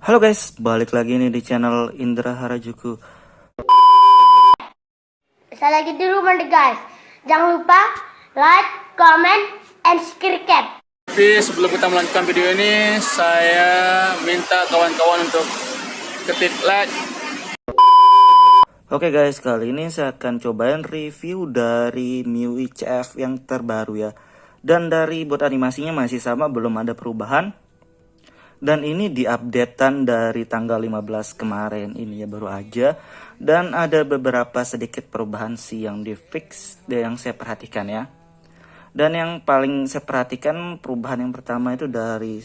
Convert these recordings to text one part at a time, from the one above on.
Halo guys, balik lagi nih di channel Indra Harajuku. Saya lagi di rumah nih guys. Jangan lupa like, comment, and subscribe. Tapi sebelum kita melanjutkan video ini, saya minta kawan-kawan untuk ketik like. Oke guys, kali ini saya akan cobain review dari MIUI CF yang terbaru ya. Dan dari bot animasinya masih sama, belum ada perubahan. Dan ini diupdatean dari tanggal 15 kemarin ini ya, baru aja. Dan ada beberapa sedikit perubahan sih yang di fix dan yang saya perhatikan ya. Dan yang paling saya perhatikan perubahan yang pertama itu dari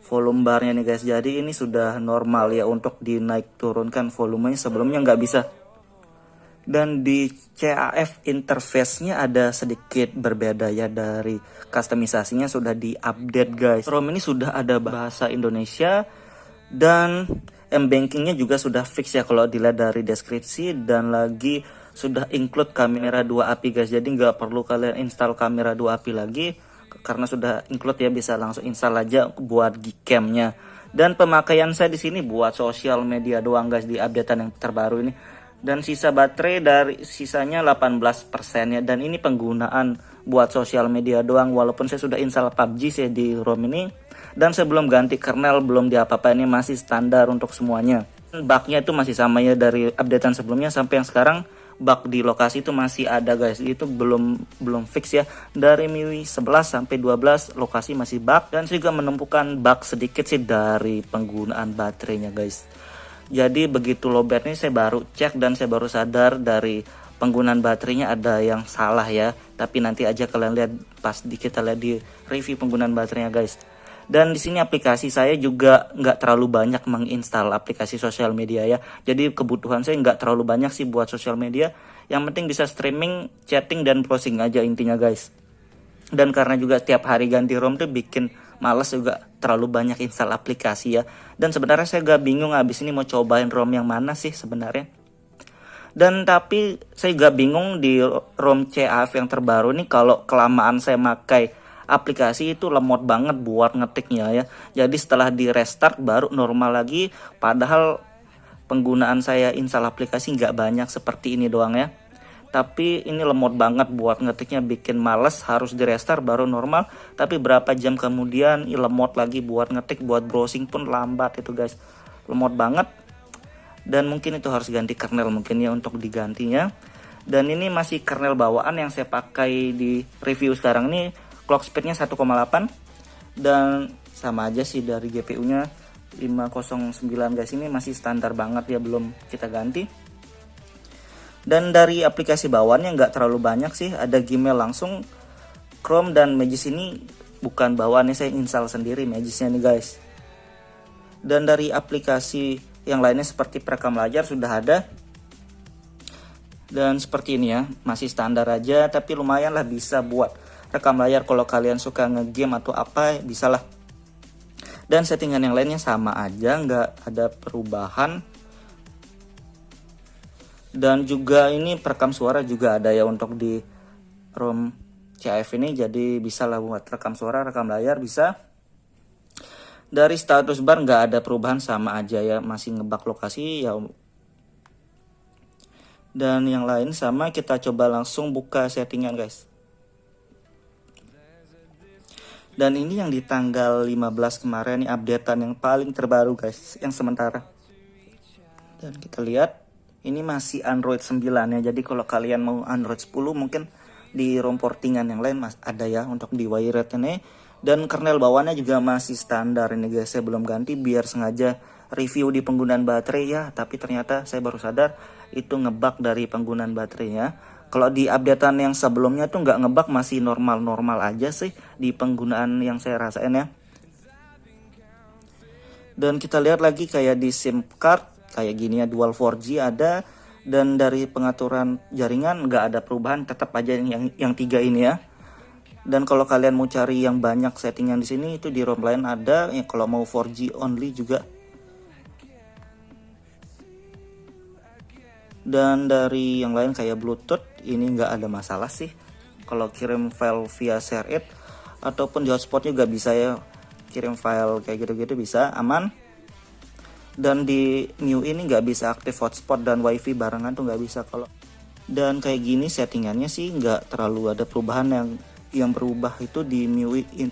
volume barnya nih guys. Jadi ini sudah normal ya untuk dinaik turunkan volumenya, sebelumnya nggak bisa. Dan di CAF interface-nya ada sedikit berbeda ya, dari customisasinya sudah di-update guys. ROM ini sudah ada bahasa Indonesia dan M-Banking-nya juga sudah fix ya kalau dilihat dari deskripsi, dan lagi sudah include kamera 2 API guys. Jadi nggak perlu kalian install kamera 2 API lagi karena sudah include ya, bisa langsung install aja buat Gcam-nya. Dan pemakaian saya di sini buat sosial media doang guys di updatean yang terbaru ini. Dan sisa baterai dari sisanya 18% ya, dan ini penggunaan buat sosial media doang, walaupun saya sudah install PUBG saya di ROM ini. Dan sebelum ganti kernel belum diapa-apain, ini masih standar untuk semuanya. Bugnya itu masih sama ya dari updatean sebelumnya sampai yang sekarang. Bug di lokasi itu masih ada guys, itu belum fix ya. Dari MIUI 11 sampai 12 lokasi masih bug, dan saya juga menemukan bug sedikit sih dari penggunaan baterainya guys. Jadi begitu lowbat nih saya baru cek dan saya baru sadar dari penggunaan baterainya ada yang salah ya. Tapi nanti aja kalian lihat pas kita lihat di review penggunaan baterainya guys. Dan di sini aplikasi saya juga nggak terlalu banyak menginstal aplikasi sosial media ya. Jadi kebutuhan saya nggak terlalu banyak sih buat sosial media. Yang penting bisa streaming, chatting, dan browsing aja intinya guys. Dan karena juga setiap hari ganti ROM tuh bikin males juga terlalu banyak install aplikasi ya. Dan sebenarnya saya gak bingung abis ini mau cobain ROM yang mana sih sebenarnya. Dan tapi saya gak bingung di ROM CAF yang terbaru nih, kalau kelamaan saya pakai aplikasi itu lemot banget buat ngetiknya ya. Jadi setelah di restart baru normal lagi, padahal penggunaan saya install aplikasi nggak banyak, seperti ini doang ya. Tapi ini lemot banget buat ngetiknya, bikin males, harus di restart baru normal. Tapi berapa jam kemudian lemot lagi buat ngetik, buat browsing pun lambat itu guys, lemot banget. Dan mungkin itu harus ganti kernel mungkin ya untuk digantinya. Dan ini masih kernel bawaan yang saya pakai di review sekarang ini, clock speednya 1,8, dan sama aja sih dari GPU nya 509 guys. Ini masih standar banget ya, belum kita ganti. Dan dari aplikasi bawaannya nggak terlalu banyak sih, ada Gmail langsung, Chrome, dan Magis ini bukan bawaannya, saya install sendiri Magisnya nih guys. Dan dari aplikasi yang lainnya seperti perekam layar sudah ada. Dan seperti ini ya, masih standar aja, tapi lumayan lah bisa buat rekam layar kalau kalian suka ngegame atau apa, bisa lah. Dan settingan yang lainnya sama aja, nggak ada perubahan. Dan juga ini perekam suara juga ada ya untuk di ROM CAF ini, jadi bisa lah buat rekam suara, rekam layar bisa. Dari status bar nggak ada perubahan, sama aja ya, masih ngebak lokasi ya. Dan yang lain sama, kita coba langsung buka settingan guys. Dan ini yang di tanggal 15 kemarin nih, updatean yang paling terbaru guys, yang sementara. Dan kita lihat ini masih Android 9 ya. Jadi kalau kalian mau Android 10 mungkin di ROM portingan yang lain ada ya untuk di Wired ini. Dan kernel bawaannya juga masih standar ini guys, saya belum ganti biar sengaja review di penggunaan baterai ya. Tapi ternyata saya baru sadar itu ngebug dari penggunaan baterainya. Kalau di updatean yang sebelumnya tuh nggak ngebug, masih normal-normal aja sih di penggunaan yang saya rasain ya. Dan kita lihat lagi kayak di SIM card kayak gini ya, dual 4G ada. Dan dari pengaturan jaringan nggak ada perubahan, tetap aja yang 3 ini ya. Dan kalau kalian mau cari yang banyak settingan di sini, itu di ROM lain ada ya, kalau mau 4G only juga. Dan dari yang lain kayak Bluetooth ini nggak ada masalah sih. Kalau kirim file via ShareIt ataupun di hotspot juga bisa ya, kirim file kayak gitu-gitu bisa, aman. Dan di MIUI ini nggak bisa aktif hotspot dan wifi barengan tuh nggak bisa kalau. Dan kayak gini settingannya sih nggak terlalu ada perubahan. Yang berubah itu di MIUI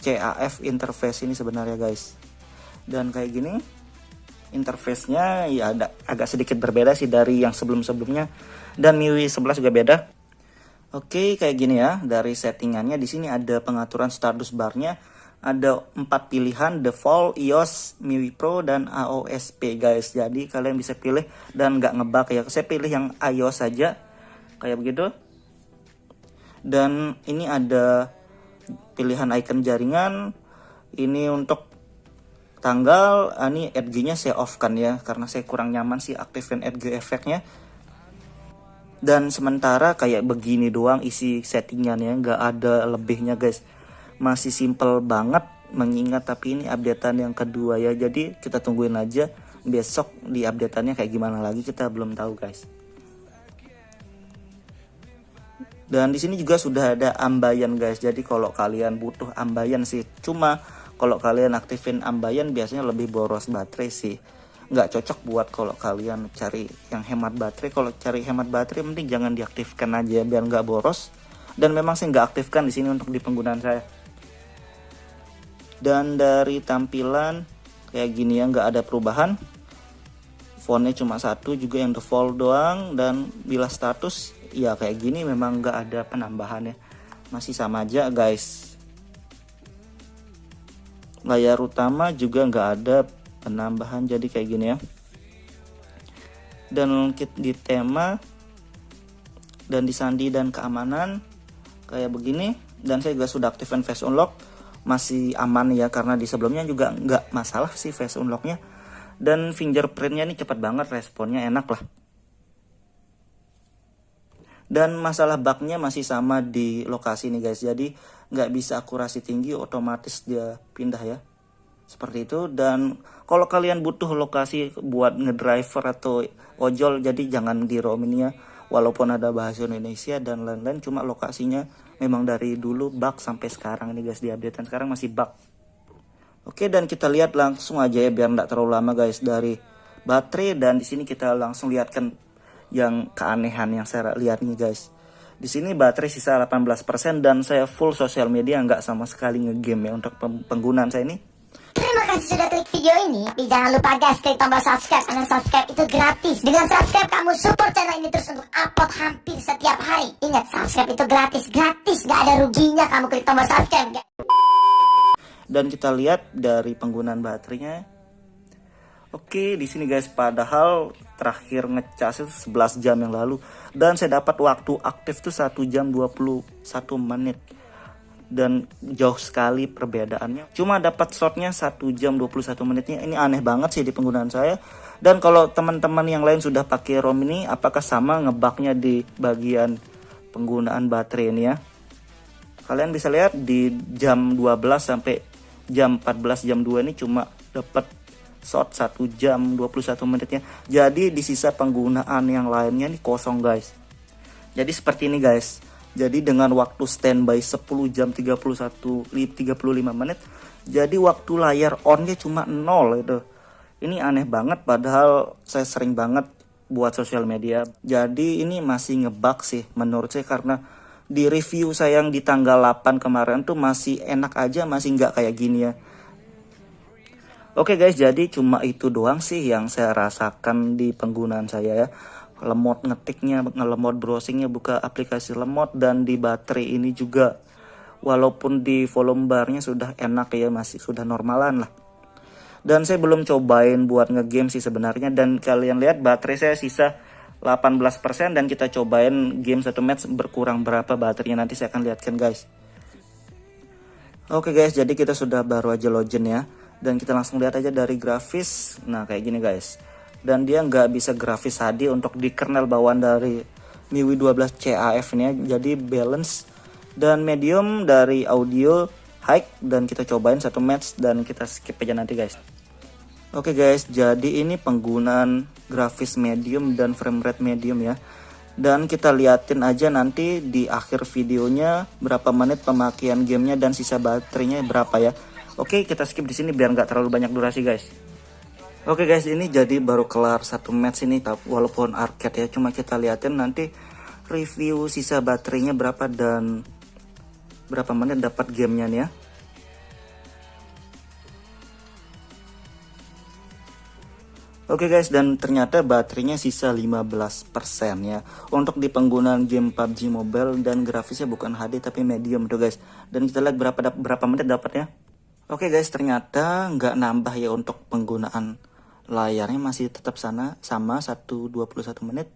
CAF interface ini sebenarnya guys. Dan kayak gini interface-nya ya agak sedikit berbeda sih dari yang sebelum-sebelumnya, dan MIUI 11 juga beda. Oke, kayak gini ya dari settingannya. Di sini ada pengaturan status barnya, ada 4 pilihan: default, iOS, MIUI Pro, dan AOSP guys. Jadi kalian bisa pilih dan nggak ngebug ya. Saya pilih yang iOS saja kayak begitu. Dan ini ada pilihan icon jaringan. Ini untuk tanggal, ini edge-nya saya off kan ya, karena saya kurang nyaman sih aktifin edge efeknya. Dan sementara kayak begini doang isi settingan ya, nggak ada lebihnya guys. Masih simple banget mengingat, tapi ini updatean yang kedua ya, jadi kita tungguin aja besok di updateannya kayak gimana lagi, kita belum tahu guys. Dan di sini juga sudah ada ambayan guys, jadi kalau kalian butuh ambayan sih, cuma kalau kalian aktifin ambayan biasanya lebih boros baterai sih. Nggak cocok buat kalau kalian cari yang hemat baterai. Kalau cari hemat baterai mending jangan diaktifkan aja biar nggak boros. Dan memang saya nggak aktifkan di sini untuk di penggunaan saya. Dan dari tampilan kayak gini ya, nggak ada perubahan. Fontnya cuma satu juga yang default doang. Dan bila status ya kayak gini, memang nggak ada penambahan ya. Masih sama aja guys. Layar utama juga nggak ada penambahan, jadi kayak gini ya. Dan di tema dan di sandi dan keamanan kayak begini. Dan saya juga sudah aktifkan face unlock, masih aman ya, karena di sebelumnya juga nggak masalah sih face unlocknya. Dan fingerprintnya ini cepat banget, responnya enak lah. Dan masalah bugnya masih sama di lokasi nih guys, jadi nggak bisa akurasi tinggi, otomatis dia pindah ya, seperti itu. Dan kalau kalian butuh lokasi buat ngedriver atau ojol, jadi jangan di ROM ini ya, walaupun ada bahasa Indonesia dan lain-lain, cuma lokasinya memang dari dulu bug sampai sekarang nih guys, di updatean sekarang masih bug. Oke, dan kita lihat langsung aja ya biar nggak terlalu lama guys dari baterai. Dan di sini kita langsung lihatkan yang keanehan yang saya lihat nih guys. Di sini baterai sisa 18% dan saya full sosial media, nggak sama sekali ngegame ya untuk penggunaan saya ini. Terima kasih sudah klik video ini. Tapi jangan lupa guys, klik tombol subscribe, karena subscribe itu gratis. Dengan subscribe kamu support channel ini terus untuk upload hampir setiap hari. Ingat, subscribe itu gratis, nggak ada ruginya kamu klik tombol subscribe guys. Dan kita lihat dari penggunaan baterainya. Oke, di sini guys, padahal terakhir ngecas itu 11 jam yang lalu, dan saya dapat waktu aktif tuh 1 jam 21 menit. Dan jauh sekali perbedaannya. Cuma dapat shotnya 1 jam 21 menitnya. Ini aneh banget sih di penggunaan saya. Dan kalau teman-teman yang lain sudah pakai ROM ini, apakah sama ngebugnya di bagian penggunaan baterai ini ya? Kalian bisa lihat di jam 12 sampai jam 14 jam 2 ini cuma dapat shot 1 jam 21 menitnya. Jadi di sisa penggunaan yang lainnya ini kosong guys. Jadi seperti ini guys. Jadi dengan waktu standby 10 jam 35 menit, jadi waktu layar onnya cuma 0 itu. Ini aneh banget, padahal saya sering banget buat sosial media. Jadi ini masih ngebug sih menurut saya, karena di review saya yang di tanggal 8 kemarin tuh masih enak aja, masih nggak kayak gini ya. Oke guys, jadi cuma itu doang sih yang saya rasakan di penggunaan saya ya. Lemot ngetiknya, ngelemot browsingnya, buka aplikasi lemot. Dan di baterai ini juga, walaupun di volume barnya sudah enak ya, masih sudah normalan lah. Dan saya belum cobain buat ngegame sih sebenarnya. Dan kalian lihat baterai saya sisa 18%, dan kita cobain game 1 match berkurang berapa baterainya, nanti saya akan lihatkan guys. Oke guys, jadi kita sudah baru aja login ya. Dan kita langsung lihat aja dari grafis. Nah kayak gini guys. Dan dia nggak bisa grafis HD untuk di kernel bawaan dari MIUI 12 CAF ini ya. Jadi balance dan medium dari audio high. Dan kita cobain 1 match dan kita skip aja nanti guys. Oke guys, jadi ini penggunaan grafis medium dan frame rate medium ya. Dan kita liatin aja nanti di akhir videonya berapa menit pemakaian gamenya dan sisa baterainya berapa ya. Oke, kita skip di sini biar nggak terlalu banyak durasi guys. Oke guys, ini jadi baru kelar satu match ini, walaupun arcade ya, cuma kita liatin nanti review sisa baterainya berapa dan berapa menit dapat gamenya nih ya. Oke guys, dan ternyata baterainya sisa 15% ya. Untuk di penggunaan game PUBG Mobile dan grafisnya bukan HD tapi medium tuh guys. Dan kita lihat berapa menit dapatnya. Oke guys, ternyata nggak nambah ya untuk penggunaan layarnya, masih tetap sama 1:21 menit.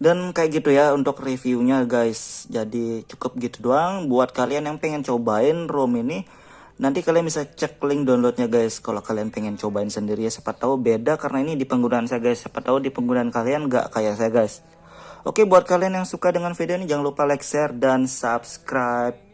Dan kayak gitu ya untuk reviewnya guys. Jadi cukup gitu doang. Buat kalian yang pengen cobain ROM ini, nanti kalian bisa cek link downloadnya guys. Kalau kalian pengen cobain sendiri ya, siapa tahu beda karena ini di penggunaan saya guys. Siapa tahu di penggunaan kalian nggak kayak saya guys. Oke, buat kalian yang suka dengan video ini jangan lupa like, share, dan subscribe.